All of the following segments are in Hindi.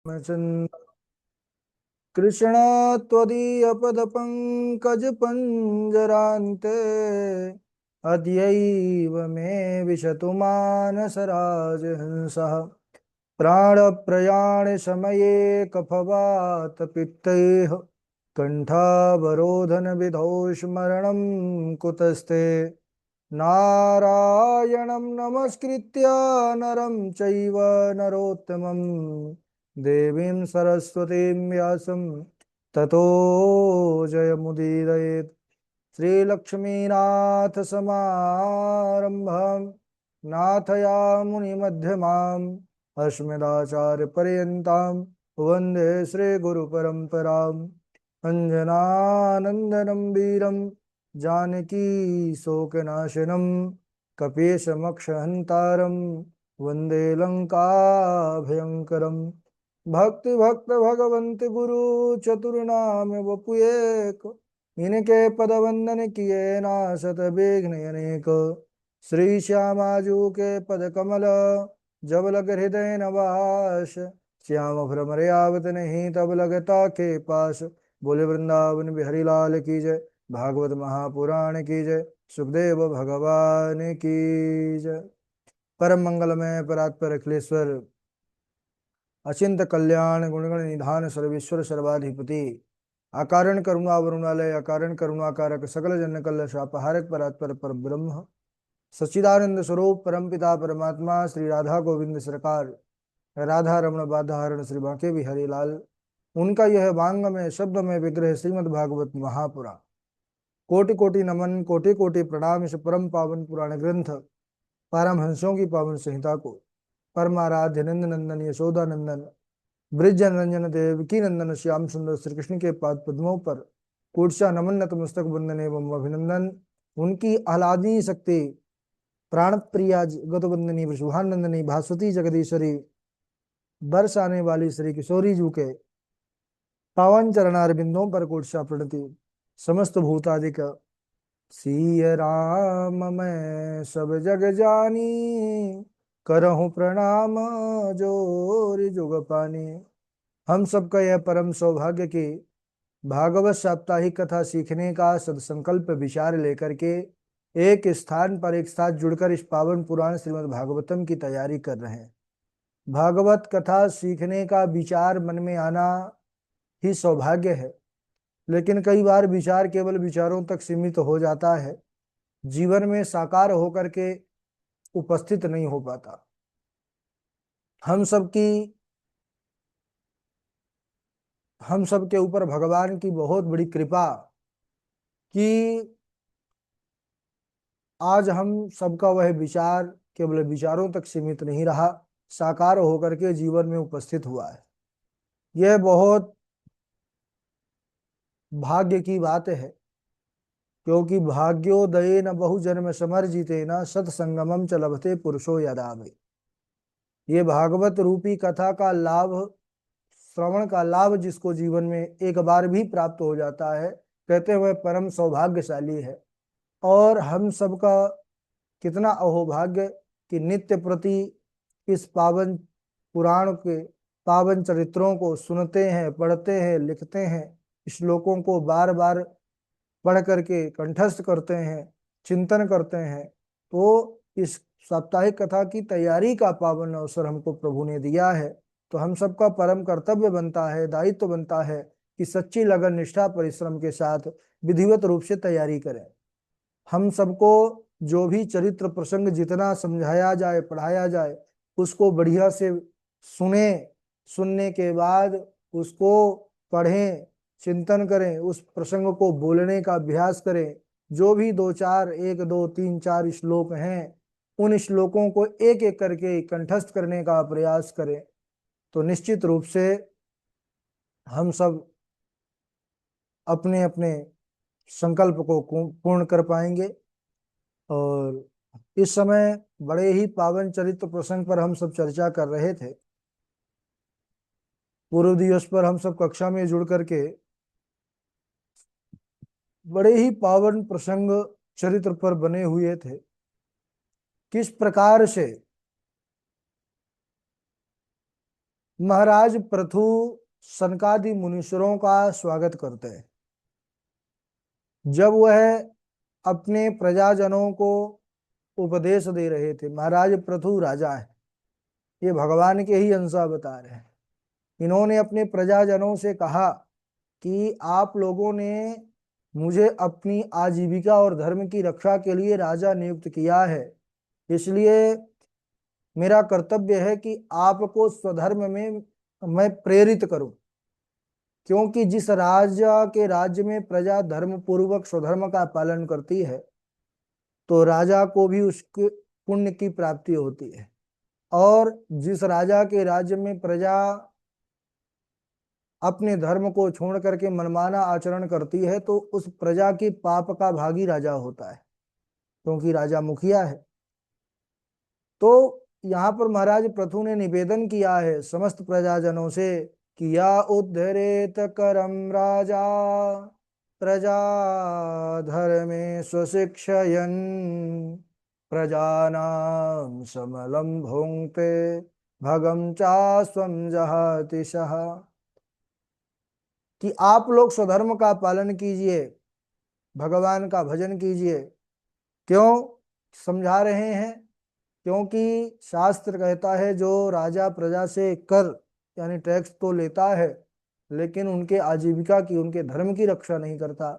कृष्ण त्वदीयपदपङ्कजपञ्जरान्ते अद्यैव मे विशतु मानसराजहंसः प्राणप्रयाणसमये कफवातपित्तैः कण्ठावरोधनविधौ स्मरणं कुतस्ते नारायणं नमस्कृत्य नरं चैव नरोत्तमं देवीं सरस्वतीं व्यासं ततो जयमुदीरयेत्। श्रीलक्ष्मीनाथसमारम्भां नाथयामुनिमध्यमाम् अस्मदाचार्यपर्यन्तां वन्दे श्रीगुरुपरम्पराम्। अञ्जनानन्दनं वीरं जानकी शोकनाशनं कपीशमक्षहन्तारं वन्दे लङ्काभयङ्करम्। भक्ति भक्त भगवंत गुरु चतुर्नाम वपुएक, इनके पद वंदन किए नासत विघ्न अनेक। श्री श्यामाजू के पद कमल जब लग हृदय नवास, श्याम भ्रमर आवत नहीं तब लगता के पास। बोले वृंदावन बिहारी लाल की जय, भागवत महापुराण की जय, सुखदेव भगवान की जय। परम मंगलमय परात्पर अखिलेश्वर अचिंत कल्याण गुणगण निधान सर्वेश्वर सर्वाधिपति अकारण करुणा वरुणालय अकारण करुणाकारक सकल जन कल्ल शापहारक परात्पर पर ब्रह्म सच्चिदानंद स्वरूप परमपिता परमात्मा श्री राधा गोविंद सरकार राधा रमण बाधारण श्री बांके बिहारी लाल, उनका यह वांग में शब्द में विग्रह श्रीमद् भागवत महापुराण। कोटि कोटि नमन कोटि कोटि प्रणाम। इस परम पावन पुराण ग्रंथ पारमहंसों की पावन संहिता को परमाराध्य नंद नंदन यशोदा नंदन ब्रिज रंजन देवकी नंदन श्याम सुंदर श्री कृष्ण के पाद पद्मों पर कोटसा नमन नतमस्तक वंदन एवं अभिनंदन। उनकी आह्लादनीय शक्ति प्राण प्रिया गत वंदनी वृषभानंदनी भास्वती जगदीश्वरी बरस आने वाली श्री किशोरी जू के पावन चरणार बिंदों पर कोटसा प्रणति। समस्त भूतादिक सिय राम मैं सब जग जानी, करहूं प्रणाम जोर जुग पानी। हम सबका यह परम सौभाग्य कि भागवत साप्ताहिक कथा सीखने का सदसंकल्प विचार लेकर के एक स्थान पर एक साथ जुड़कर इस पावन पुराण श्रीमद् भागवतम की तैयारी कर रहे हैं। भागवत कथा सीखने का विचार मन में आना ही सौभाग्य है, लेकिन कई बार विचार केवल विचारों तक सीमित हो जाता है, जीवन में साकार होकर के उपस्थित नहीं हो पाता। हम सबके ऊपर भगवान की बहुत बड़ी कृपा कि आज हम सबका वह विचार केवल विचारों तक सीमित नहीं रहा, साकार होकर के जीवन में उपस्थित हुआ है। यह बहुत भाग्य की बात है, क्योंकि भाग्योदय न बहु जन्म समर्जिते न सत्संगमम च लभते पुरुषो यदा वे। ये भागवत रूपी कथा का लाभ, श्रवण का लाभ जिसको जीवन में एक बार भी प्राप्त हो जाता है, कहते हुए परम सौभाग्यशाली है। और हम सबका कितना अहोभाग्य कि नित्य प्रति इस पावन पुराण के पावन चरित्रों को सुनते हैं, पढ़ते हैं, लिखते हैं, श्लोकों को बार बार पढ़ करके कंठस्थ करते हैं, चिंतन करते हैं। तो इस साप्ताहिक कथा की तैयारी का पावन अवसर हमको प्रभु ने दिया है। तो हम सबका परम कर्तव्य बनता है, दायित्व बनता है कि सच्ची लगन निष्ठा परिश्रम के साथ विधिवत रूप से तैयारी करें। हम सबको जो भी चरित्र प्रसंग जितना समझाया जाए, पढ़ाया जाए, उसको बढ़िया से सुने, सुनने के बाद उसको पढ़ें, चिंतन करें, उस प्रसंग को बोलने का अभ्यास करें। जो भी दो चार, एक दो तीन चार श्लोक हैं, उन श्लोकों को एक एक करके कंठस्थ करने का प्रयास करें। तो निश्चित रूप से हम सब अपने अपने संकल्प को पूर्ण कर पाएंगे। और इस समय बड़े ही पावन चरित्र प्रसंग पर हम सब चर्चा कर रहे थे। पूर्व दिवस पर हम सब कक्षा में जुड़ करके बड़े ही पावन प्रसंग चरित्र पर बने हुए थे। किस प्रकार से महाराज पृथु सनकादि मुनीश्वरों का स्वागत करते हैं। जब वह अपने प्रजाजनों को उपदेश दे रहे थे, महाराज पृथु राजा है, ये भगवान के ही अंश बता रहे हैं। इन्होंने अपने प्रजाजनों से कहा कि आप लोगों ने मुझे अपनी आजीविका और धर्म की रक्षा के लिए राजा नियुक्त किया है, इसलिए मेरा कर्तव्य है कि आपको स्वधर्म में मैं प्रेरित करूं। क्योंकि जिस राजा के राज्य में प्रजा धर्म पूर्वक स्वधर्म का पालन करती है तो राजा को भी उसके पुण्य की प्राप्ति होती है, और जिस राजा के राज्य में प्रजा अपने धर्म को छोड़ करके मनमाना आचरण करती है तो उस प्रजा की पाप का भागी राजा होता है, क्योंकि राजा मुखिया है। तो यहाँ पर महाराज पृथु ने निवेदन किया है समस्त प्रजाजनों से कि या उद्धरेत करम राजा प्रजा धर्मे स्वशिक्षयन् प्रजानां समलं भुङ्क्ते भगं चास्वं जहाति सः। कि आप लोग स्वधर्म का पालन कीजिए, भगवान का भजन कीजिए। क्यों समझा रहे हैं? क्योंकि शास्त्र कहता है जो राजा प्रजा से कर यानी टैक्स तो लेता है, लेकिन उनके आजीविका की, उनके धर्म की रक्षा नहीं करता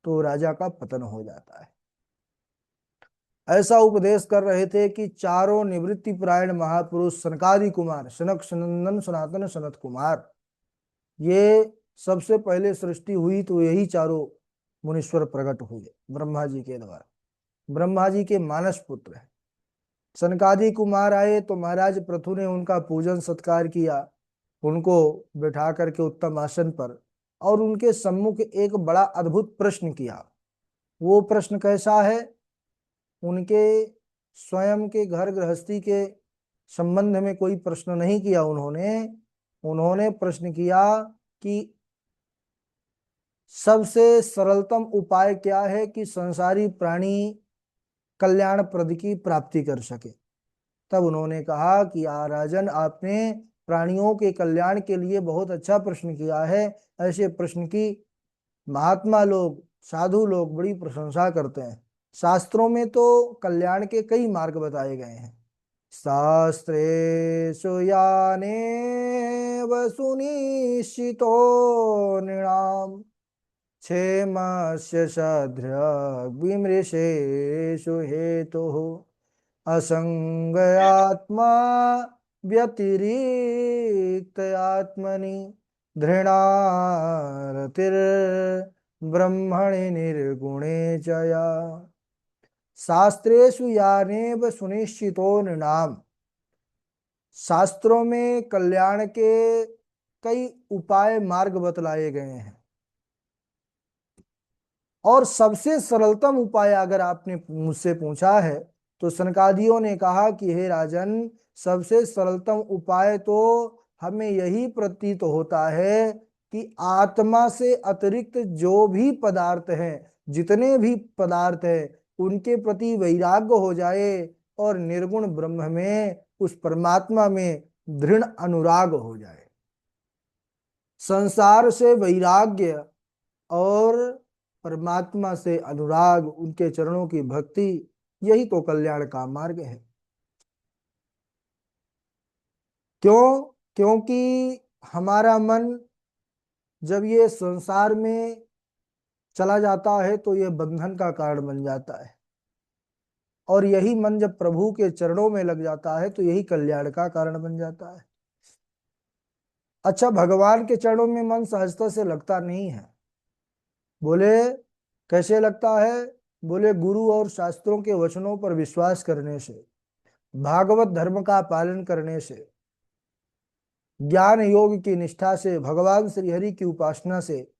तो राजा का पतन हो जाता है। ऐसा उपदेश कर रहे थे कि चारों निवृत्ति परायण महापुरुष सनकादि कुमार, सनक सनंदन सनातन सनत कुमार, ये सबसे पहले सृष्टि हुई तो यही चारों मुनीश्वर प्रकट हुए ब्रह्मा जी के द्वारा। ब्रह्मा जी के मानस पुत्र है। सनकादि कुमार आए तो महाराज पृथु ने उनका पूजन सत्कार किया, उनको बैठा करके उत्तम आसन पर, और उनके सम्मुख एक बड़ा अद्भुत प्रश्न किया। वो प्रश्न कैसा है? उनके स्वयं के घर गृहस्थी के संबंध में कोई प्रश्न नहीं किया उन्होंने प्रश्न किया कि सबसे सरलतम उपाय क्या है कि संसारी प्राणी कल्याण प्रद की प्राप्ति कर सके। तब उन्होंने कहा कि राजन, आपने प्राणियों के कल्याण के लिए बहुत अच्छा प्रश्न किया है। ऐसे प्रश्न की महात्मा लोग, साधु लोग बड़ी प्रशंसा करते हैं। शास्त्रों में तो कल्याण के कई मार्ग बताए गए हैं। शास्त्रेषु यानेव सुनिश्चितो नृणाम् क्षेमस्य सद्भिर्विमृशेषु हेतुः असंगयात्मा व्यतिरिक्त आत्मनि धृणारतिर्ब्रह्मणि निर्गुणे च या। शास्त्रेषु यानेव सुनिश्चितो नृणाम, शास्त्रों में कल्याण के कई उपाय मार्ग बतलाए गए हैं, और सबसे सरलतम उपाय अगर आपने मुझसे पूछा है तो सनकादियों ने कहा कि हे राजन, सबसे सरलतम उपाय तो हमें यही प्रतीत होता है कि आत्मा से अतिरिक्त जो भी पदार्थ हैं, जितने भी पदार्थ हैं, उनके प्रति वैराग्य हो जाए और निर्गुण ब्रह्म में, उस परमात्मा में दृढ़ अनुराग हो जाए। संसार से वैराग्य और परमात्मा से अनुराग, उनके चरणों की भक्ति, यही तो कल्याण का मार्ग है। क्यों? क्योंकि हमारा मन जब ये संसार में चला जाता है तो यह बंधन का कारण बन जाता है, और यही मन जब प्रभु के चरणों में लग जाता है तो यही कल्याण का कारण बन जाता है। अच्छा, भगवान के चरणों में मन सहजता से लगता नहीं है। बोले कैसे लगता है? बोले गुरु और शास्त्रों के वचनों पर विश्वास करने से, भागवत धर्म का पालन करने से, ज्ञान योग की निष्ठा से, भगवान श्री हरि की उपासना से,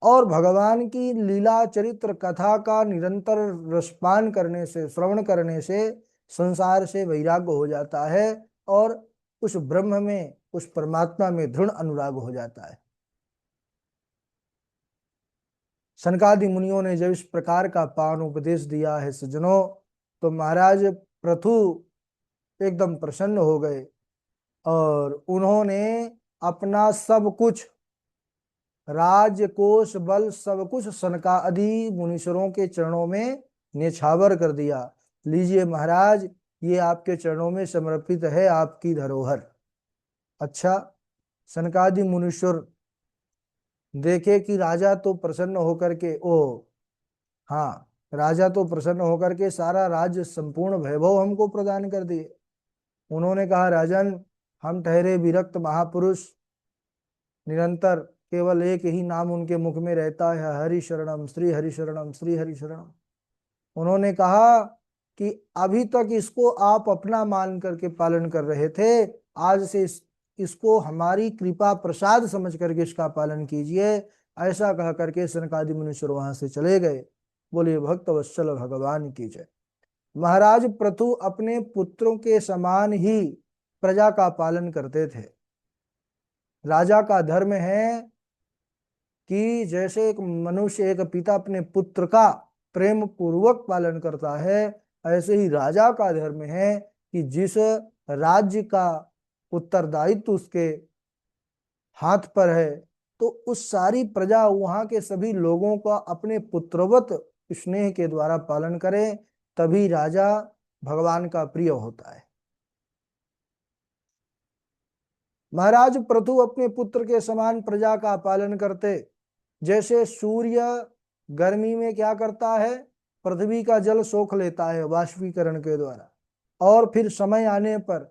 और भगवान की लीला चरित्र कथा का निरंतर रसपान करने से, श्रवण करने से संसार से वैराग्य हो जाता है, और उस ब्रह्म में, उस परमात्मा में दृढ़ अनुराग हो जाता है। सनकादि मुनियों ने जब इस प्रकार का पावन उपदेश दिया है सज्जनों, तो महाराज पृथु एकदम प्रसन्न हो गए। और उन्होंने अपना सब कुछ, राज्य कोष बल सब कुछ सनकादि मुनीश्वरों के चरणों में न्यौछावर कर दिया। लीजिए महाराज, ये आपके चरणों में समर्पित है आपकी धरोहर। अच्छा, सनकादि मुनीश्वर देखे कि राजा तो प्रसन्न होकर के, ओ हाँ, राजा तो प्रसन्न होकर के सारा राज्य संपूर्ण वैभव हमको प्रदान कर दिए। उन्होंने कहा, राजन, हम ठहरे विरक्त महापुरुष, निरंतर केवल एक ही नाम उनके मुख में रहता है, हरि शरणम श्री हरि शरणम श्री हरि शरणम। उन्होंने कहा कि अभी तक इसको आप अपना मान करके पालन कर रहे थे, आज से इसको हमारी कृपा प्रसाद समझ करके इसका पालन कीजिए। ऐसा कह करके सनकादि मुनीश्वर वहां से चले गए। बोलिए भक्त वत्सल भगवान की जय। महाराज पृथु अपने पुत्रों के समान ही प्रजा का पालन करते थे। राजा का धर्म है कि जैसे एक मनुष्य, एक पिता अपने पुत्र का प्रेम पूर्वक पालन करता है, ऐसे ही राजा का धर्म है कि जिस राज्य का उत्तरदायित्व उसके हाथ पर है, तो उस सारी प्रजा, वहां के सभी लोगों का अपने पुत्रवत स्नेह के द्वारा पालन करे, तभी राजा भगवान का प्रिय होता है। महाराज पृथु अपने पुत्र के समान प्रजा का पालन करते। जैसे सूर्य गर्मी में क्या करता है, पृथ्वी का जल सोख लेता है वाष्पीकरण के द्वारा, और फिर समय आने पर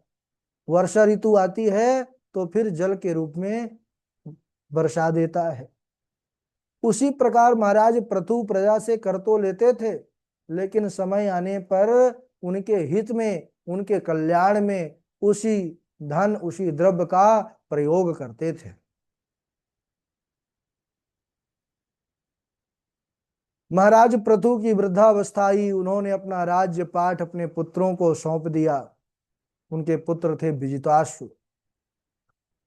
वर्षा ऋतु आती है तो फिर जल के रूप में बरसा देता है। उसी प्रकार महाराज पृथु प्रजा से कर तो लेते थे, लेकिन समय आने पर उनके हित में, उनके कल्याण में उसी धन, उसी द्रव्य का प्रयोग करते थे। महाराज पृथु की वृद्धावस्था आई, उन्होंने अपना राज्य पाठ अपने पुत्रों को सौंप दिया। उनके पुत्र थे विजिताश्व,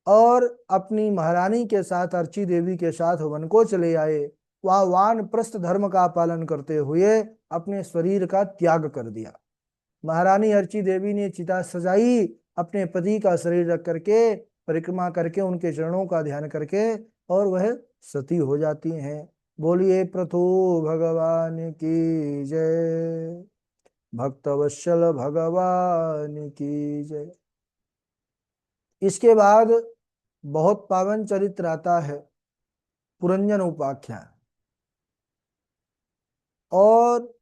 और अपनी महारानी के साथ, अर्ची देवी के साथ वन को चले आए। वह वानप्रस्थ धर्म का पालन करते हुए अपने शरीर का त्याग कर दिया। महारानी अर्ची देवी ने चिता सजाई, अपने पति का शरीर रख करके, परिक्रमा करके, उनके चरणों का ध्यान करके, और वह सती हो जाती हैं। बोलिए प्रथु भगवान की जय, भक्तवत्सल भगवान की जय। इसके बाद बहुत पावन चरित्र आता है, पुरंजन उपाख्यान, और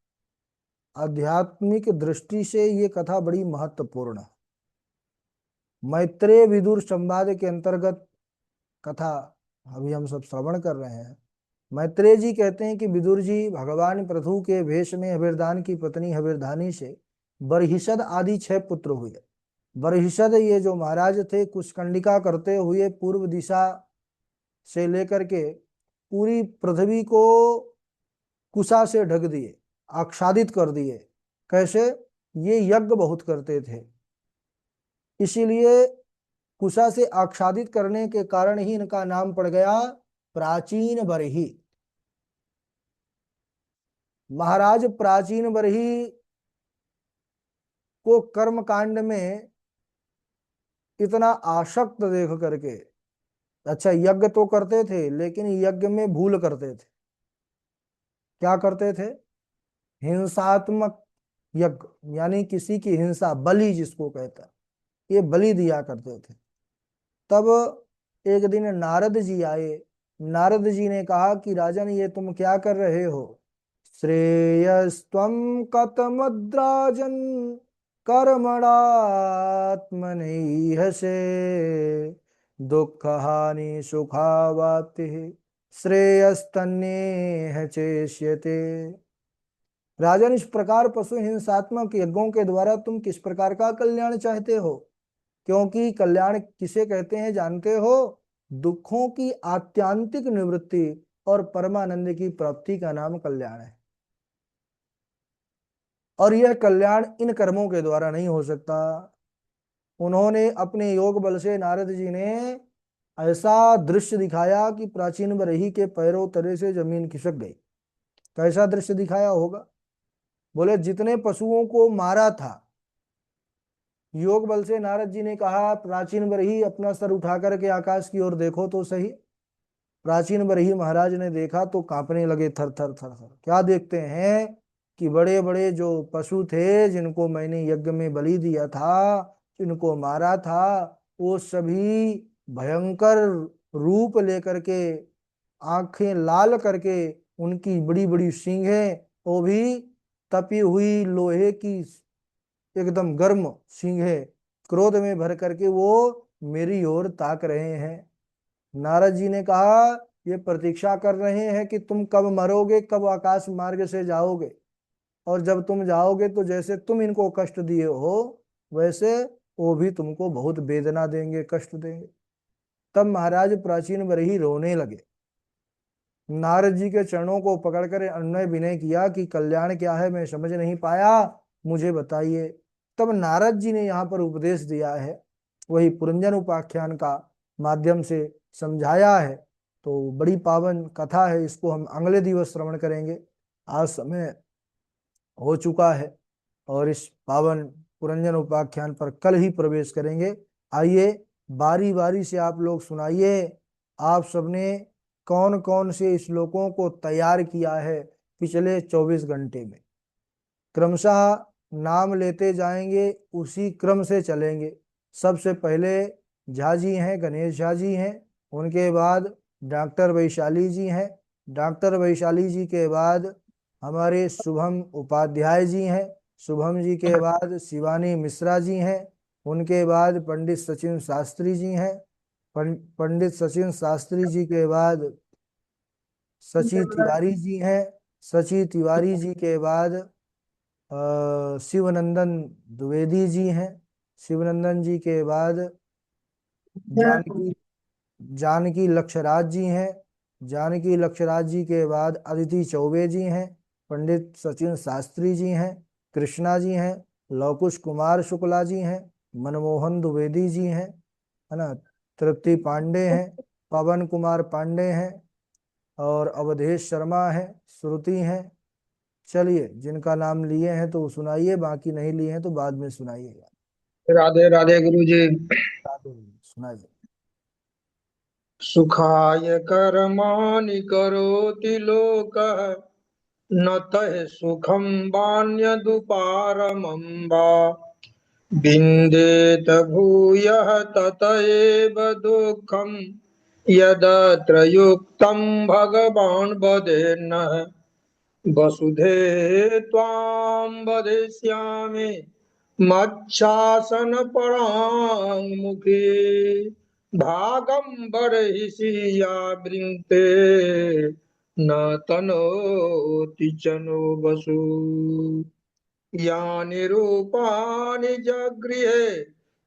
आध्यात्मिक दृष्टि से ये कथा बड़ी महत्वपूर्ण है। मैत्रेय विदुर संवाद के अंतर्गत कथा अभी हम सब श्रवण कर रहे हैं। मैत्रेय जी कहते हैं कि विदुर जी भगवान पृथु के भेष में हविर्दान की पत्नी हविर्धानी से बरहिषद आदि 6 पुत्र हुए। बरहिषद ये जो महाराज थे, कुशकंडिका करते हुए पूर्व दिशा से लेकर के पूरी पृथ्वी को कुशा से ढक दिए, आच्छादित कर दिए। कैसे? ये यज्ञ बहुत करते थे, इसीलिए कुशा से आच्छादित करने के कारण ही इनका नाम पड़ गया प्राचीन बरही। महाराज प्राचीन बरही को कर्म कांड में इतना आसक्त देख करके, अच्छा यज्ञ तो करते थे लेकिन यज्ञ में भूल करते थे। क्या करते थे? हिंसात्मक यज्ञ, यानी किसी की हिंसा, बलि जिसको कहता है, ये बलि दिया करते थे। तब एक दिन नारद जी आए। नारद जी ने कहा कि राजन, ये तुम क्या कर रहे हो? श्रेयस्त्वं कतमद्राजन कर्मणात्मनैहसे दुःख हानि सुखावाप्ति श्रेयस्तन्नेह चेष्यते। राजन, इस प्रकार पशु हिंसात्मक यज्ञों के द्वारा तुम किस प्रकार का कल्याण चाहते हो? क्योंकि कल्याण किसे कहते हैं जानते हो? दुखों की आत्यांतिक निवृत्ति और परमानंद की प्राप्ति का नाम कल्याण है। और यह कल्याण इन कर्मों के द्वारा नहीं हो सकता। उन्होंने अपने योग बल से, नारद जी ने ऐसा दृश्य दिखाया कि प्राचीन बरही के पैरों तले से जमीन खिसक गई। कैसा दृश्य दिखाया होगा? बोले जितने पशुओं को मारा था योग बल से नारद जी ने कहा, प्राचीन बरही अपना सर उठा करके आकाश की ओर देखो तो सही। प्राचीन बरही महाराज ने देखा तो कांपने लगे थर थर थर थर। क्या देखते हैं कि बड़े बड़े जो पशु थे जिनको मैंने यज्ञ में बलि दिया था, जिनको मारा था, वो सभी भयंकर रूप लेकर के, आंखें लाल करके, उनकी बड़ी बड़ी सींगें, वो भी तपी हुई लोहे की एकदम गर्म सींगें, क्रोध में भर करके वो मेरी ओर ताक रहे हैं। नारद जी ने कहा, ये प्रतीक्षा कर रहे हैं कि तुम कब मरोगे, कब आकाश मार्ग से जाओगे, और जब तुम जाओगे तो जैसे तुम इनको कष्ट दिए हो वैसे वो भी तुमको बहुत वेदना देंगे, कष्ट देंगे। तब महाराज प्राचीन बरही रोने लगे, नारद जी के चरणों को पकड़कर अनुनय विनय किया कि कल्याण क्या है मैं समझ नहीं पाया, मुझे बताइए। तब नारद जी ने यहाँ पर उपदेश दिया है, वही पुरंजन उपाख्यान का माध्यम से समझाया है। तो बड़ी पावन कथा है, इसको हम अगले दिवस श्रवण करेंगे। आज समय हो चुका है और इस पावन पुरंजन उपाख्यान पर कल ही प्रवेश करेंगे। आइए बारी बारी से आप लोग सुनाइए, आप सबने कौन कौन से श्लोकों को तैयार किया है पिछले 24 घंटे में। क्रमशः नाम लेते जाएंगे, उसी क्रम से चलेंगे। सबसे पहले झा जी हैं, गणेश झा जी हैं, उनके बाद डॉक्टर वैशाली जी हैं, डॉक्टर वैशाली जी के बाद हमारे शुभम उपाध्याय जी हैं, शुभम जी के बाद शिवानी मिश्रा जी हैं, उनके बाद पंडित सचिन शास्त्री जी हैं, पंडित सचिन शास्त्री जी के बाद सची तिवारी जी हैं, सची तिवारी जी के बाद शिवनंदन द्विवेदी जी हैं, शिवनंदन जी के बाद जानकी जानकी लक्षराज जी हैं, जानकी लक्षराज जी के बाद अदिति चौबे जी हैं, पंडित सचिन शास्त्री जी हैं, कृष्णा जी हैं, लवकुश कुमार शुक्ला जी हैं, मनमोहन द्विवेदी जी हैं, है ना, तृप्ति पांडे हैं, पवन कुमार पांडे हैं, और अवधेश शर्मा हैं, श्रुति हैं। चलिए जिनका नाम लिए हैं तो सुनाइए, बाकी नहीं लिए हैं तो बाद में सुनाइएगा। राधे राधे गुरु जी। सुनाइए। सुखाय कर्माणि करोति लोकः न तः सुखं वान्यदुपारमं वा विन्देत भूयः तत एव दुःखं यदत्र युक्तं भगवान् वदेन्नः वसुधे त्वां वदिष्यामि मच्छासनपराङ्मुखे भागं बर्हिषि वृन्ते न तनोति च नो वसु यानि रूपाणि जगृहे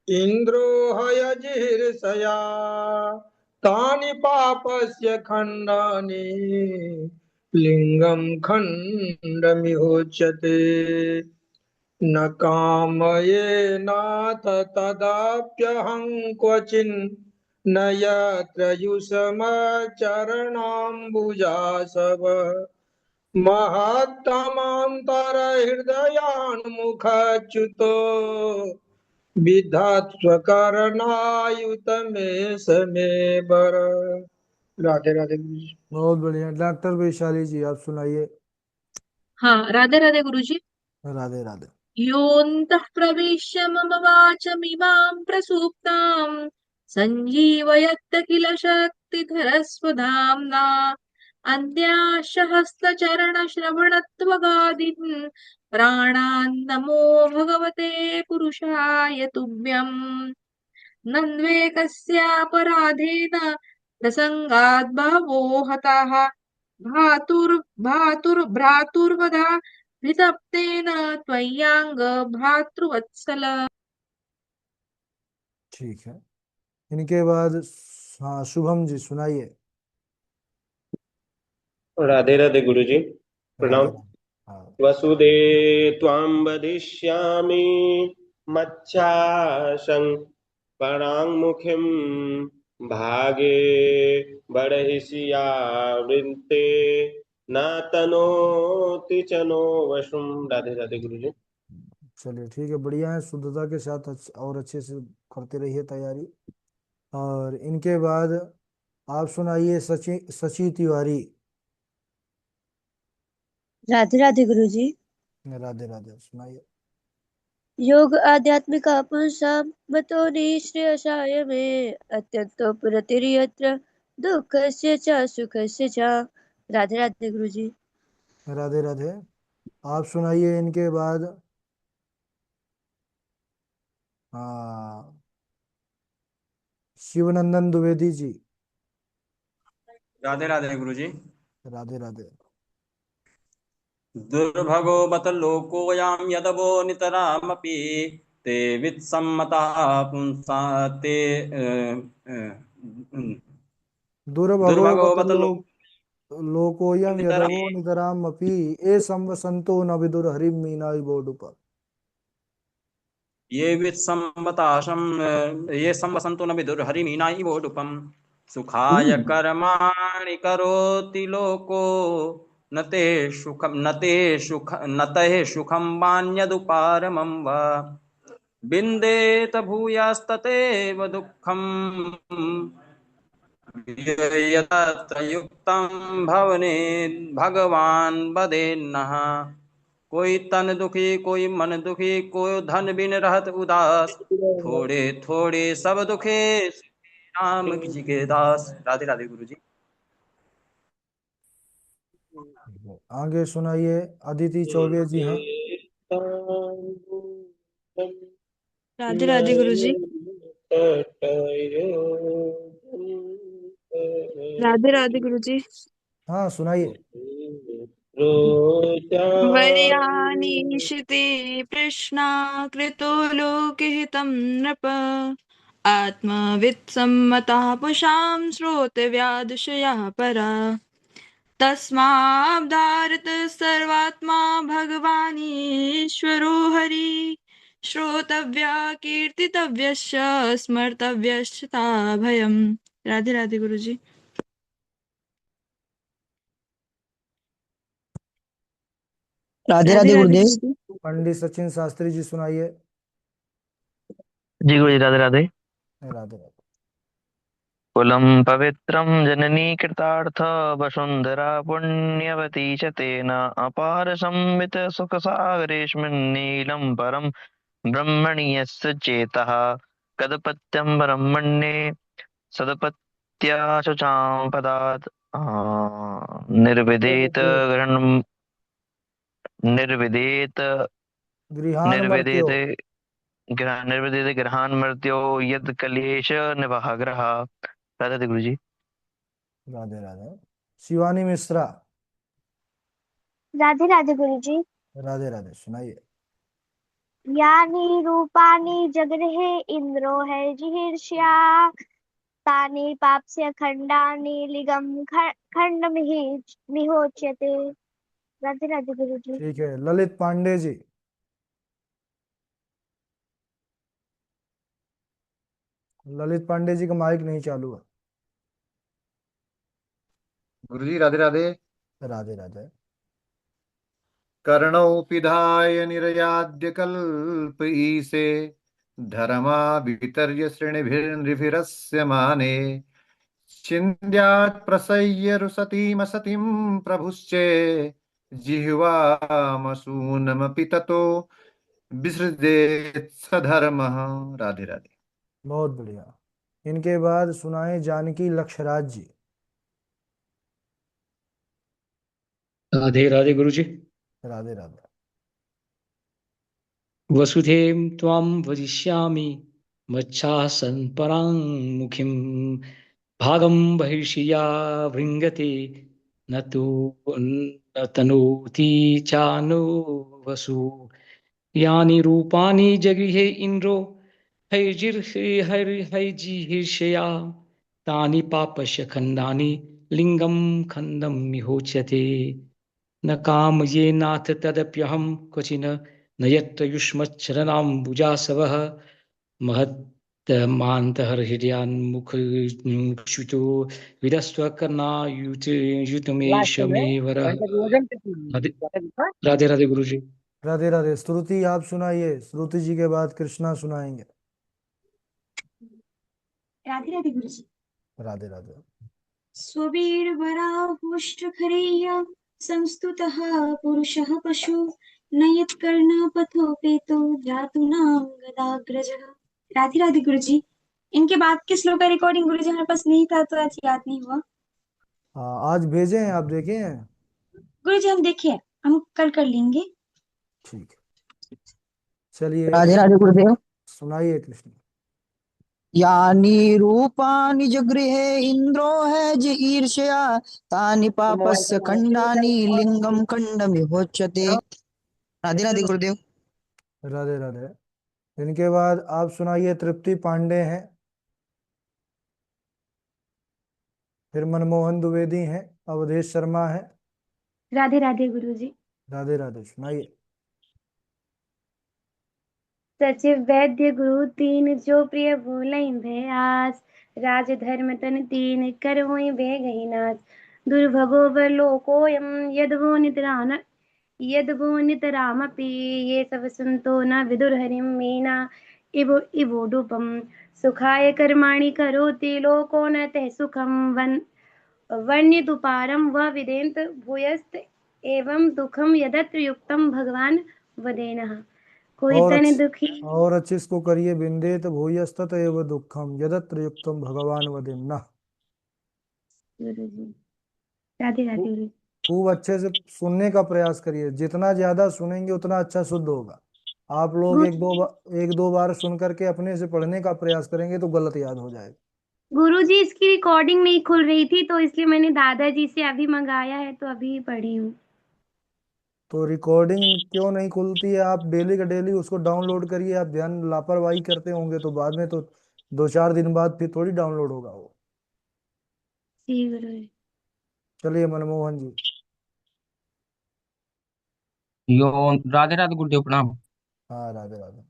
इन्द्रो हयजिर्षया तानि पापस्य खण्डानि लिङ्गं खण्डमिहोच्यते न कामयेनाथ तदाप्यहं क्वचिन् न यत्र युषमचरणाम्बुजासव महत्तमान्तरहृदयान्मुखच्युतो विधात्स्वकरणायुत मे समे बर। राधे राधे गुरु जी। बहुत बढ़िया, डॉक्टर वैशाली जी आप सुनाइए। हाँ, राधे राधे गुरुजी। राधे राधे। योऽन्तः प्रविश्य मम वाचमिमां प्रसूप्ताम् सञ्जीवयत्त किल शक्तिधरस्वधाम्ना अन्त्याशहस्तचरणश्रवणत्वगादीन् प्राणान् नमो भगवते पुरुषाय तुभ्यम् नन्वे कस्यापराधेन प्रसङ्गात् बहवो हताः भ्रातुर्भ्रातुर्भ्रातुर्वधा वितप्तेन त्वय्याङ्ग भ्रातृवत्सल। ठीक है, इनके बाद हाँ शुभम जी सुनाइए। राधे राधे गुरु जी। राधे प्रणाम। राधे। हाँ। वसुदे त्वां वदिष्यामि मच्छासं पराङ्मुखीं भागे बर्हिषि वृन्ते न तनोति च नो वशुं। राधे राधे गुरु जी। चलिए ठीक है, बढ़िया है, शुद्धता के साथ और अच्छे से करते रहिए तैयारी। और इनके बाद आप सुनाइए सची सची तिवारी। राधे राधे गुरु जी। राधे राधे, सुनाइए। योग आध्यात्मिक पुंसामतो निःश्रेयसाय मे अत्यंतो पुरतिर्यत्र दुःखस्य च सुखस्य च। राधे राधे गुरु जी। राधे राधे, आप सुनाइए इनके बाद। हाँ, शिवनंदन द्विवेदी जी। राधे राधे गुरु जी। राधे राधे। दुर्भगो बत लोकोऽयं यदवो नितरामपि ते वित्सम्मताः पुंसा ते दुर्भगो दुर्भगो बत बत लोकोयम नितरामपि यदवो नितराम अपि ए संवसंतो न विदुर हरिम मीनाई बोडुप। ये संवसन्तो न विदुर्हरिमीनाहि वोढुपम् सुखाय कर्माणि करोति लोको न ते सुखं वान्यदुपारमं वा विन्देत भूयास्ततेव दुःखम् यतत्र युक्तं भवने भगवान बदेन्नः कोई तन दुखी कोई मन दुखी कोई धन बिन रहत उदास थोड़े थोड़े सब दुखे राम जी के दास। राधे राधे गुरु जी। आगे सुनाइए, अदिति चौबे जी। हाँ, राधे राधे गुरु जी। राधे राधे गुरु जी। हाँ सुनाइए। वर्यानीशिते कृष्णा कृतो लोकहितं नृप आत्मवित्सम्मतः पुषां श्रोतव्यादुषयः परा तस्माद्धारत सर्वात्मा भगवानीश्वरो हरि श्रोतव्या कीर्तितव्यश्च स्मर्तव्यश्च भयम्। राधे राधे गुरु जी। राधे राधे राधे राधे गुरुदेव। गुरु जी। पंडित सचिन शास्त्री जी सुनाइए। जी गुरु जी, राधे राधे। राधे राधे। कुलं पवित्रं जननी कृतार्थ वसुन्धरा पुण्यवती च तेन अपार संवित सुखसागरेऽस्मिन् नीलं परं ब्रह्मणि यस्य चेतः कदपत्यं ब्रह्मण्ये सदपत्या शुचां पदात् निर्विदेत ग्रहणं निर्विदेत गृहान मर्त्यो। निर्विदेते निर्विदेते ग्रहान् मर्त्यो यद कलेश निवाह ग्रह। राधे राधे गुरु जी। राधे राधे, शिवानी मिश्रा। राधे राधे गुरु जी। राधे राधे, सुनाइए। यानी रूपानी जगृहे इंद्रो है जिहीर्ष्या तानि पाप्स्य खंडानि लिगम खंड मिहोच्यते। राधे राधे गुरु जी। ठीक है, ललित पांडे जी। ललित पांडे जी का माइक नहीं चालू है। गुरु जी राधे राधे। राधे राधे। कर्णौ पिधाय निरयाद्य कल्प ईसे धर्मा वितर्य श्रेणिभिर्नृभिरस्य माने छिन्द्यात् प्रसह्य रुसतीमसतिं प्रभुश्चे जिह्वामसूनमपि ततो विसृजेत् सधर्मः। राधे राधे। बहुत बढ़िया। इनके बाद सुनाए जानकी लक्षराज जी। राधे राधे गुरु जी। राधे राधे। वसुधेव त्वां वदिष्यामि मच्छासन् परां मुखिं भागं बहिर्षिया भृङ्गते न तु न तनोति चानो वसु यानि रूपाणि जगृहे इन्द्रो हैजिर्षया तानि पापस्य खण्डानि लिङ्गं खण्डं विहोच्यते न कामये नाथ तदप्यहं क्वचिन् न यत्र युष्मच्चरणाम्बुजासवः महत्मान्तर्हृदयान्मुखश्रुतो विदस्त्वकर्णायुतमेष मे वरः। राधे राधे गुरु जी। राधे राधे। श्रुति आप सुनाइए, श्रुति जी के बाद कृष्णा सुनाएंगे। राधे राधे गुरु जी। राधे राधे। स्ववीर्वराहुष्ट्रखरेय संस्तुतः पुरुषः पशु न यत्कर्णपथोपेतो जातूनां गदाग्रजः। राधे राधे गुरु जी। इनके बाद के श्लोक का रिकॉर्डिंग गुरु जी हमारे पास नहीं था तो आज याद नहीं हुआ। हाँ, आज भेजे हैं, आप देखे हैं? गुरु जी हम देखे, हम कल कर लेंगे। ठीक है, चलिए राधे राधे गुरुदेव। सुनाइए कृष्ण। यानी रूपानि जगृहे इंद्रो है ज ईर्ष्या तानि पापस्य खंडानि लिंगम खंडमिहोच्यते। राधे राधे गुरुदेव। राधे राधे। इनके बाद आप सुनाइए, तृप्ति पांडे हैं, फिर मनमोहन द्विवेदी हैं, अवधेश शर्मा है। राधे राधे गुरु जी। राधे राधे, सुनाइए। सचिव वैद्य गुरु तीन जो प्रिय भोलई भयास राज धर्म तन तीन कर हुई बेगही नाच दुर्भगो बलोकोयम यदवो नितरामपि ये सब सुनतो न विदुर हरिम मीना इवोडुपम सुखाय कर्माणि करोति लोको न ते सुखम वन्यदुपारम व विदेन्त भूयस्त एवं दुखम यदत्र युक्तम भगवान वदेनः। कोई तन दुखी और अच्छे इसको करिए। बिंदेत भूयस्तत एव दुखम यदत्र युक्तम भगवान वदेन्नः। गुरु जी। राधे राधे गुरु जी। खूब अच्छे से सुनने का प्रयास करिए, जितना ज्यादा सुनेंगे उतना अच्छा शुद्ध होगा। आप लोग एक दो बार सुन करके अपने से पढ़ने का प्रयास करेंगे तो गलत याद हो जाएगा। गुरु जी इसकी रिकॉर्डिंग नहीं खुल रही थी तो इसलिए मैंने दादाजी से अभी मंगाया है तो अभी पढ़ी हूँ। तो रिकॉर्डिंग क्यों नहीं खुलती है? आप डेली का डेली उसको डाउनलोड करिए। आप ध्यान लापरवाही करते होंगे तो बाद में तो 2-4 दिन बाद फिर थोड़ी डाउनलोड होगा वो। जी गुरु जी। चलिए मनमोहन जी। यो राधे राधे गुरुदेव प्रणाम। हाँ, राधे राधे।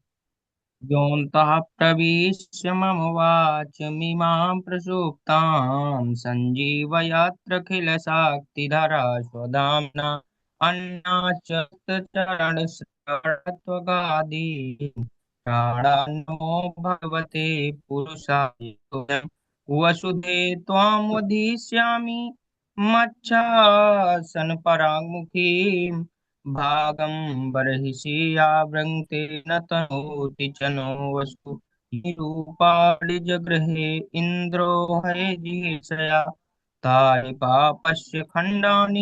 योऽन्तः प्रविश्य मम वाचमिमां प्रसुप्तां सञ्जीवयत्यखिलशक्तिधरा स्वधाम्ना अन्नाच्युतचरणश्रवणत्वगादीन् प्राणान्नो भगवते पुरुषाय तुभ्यं वसुधे त्वां वदिष्यामि मच्छासनपराङ्मुखीम् भागं बर्हिषि आवृङ्क्ते न तनोति जनो वसु निरूपाणि जगृहे इन्द्रो हरे जिगीषया तानि पापस्य खण्डानि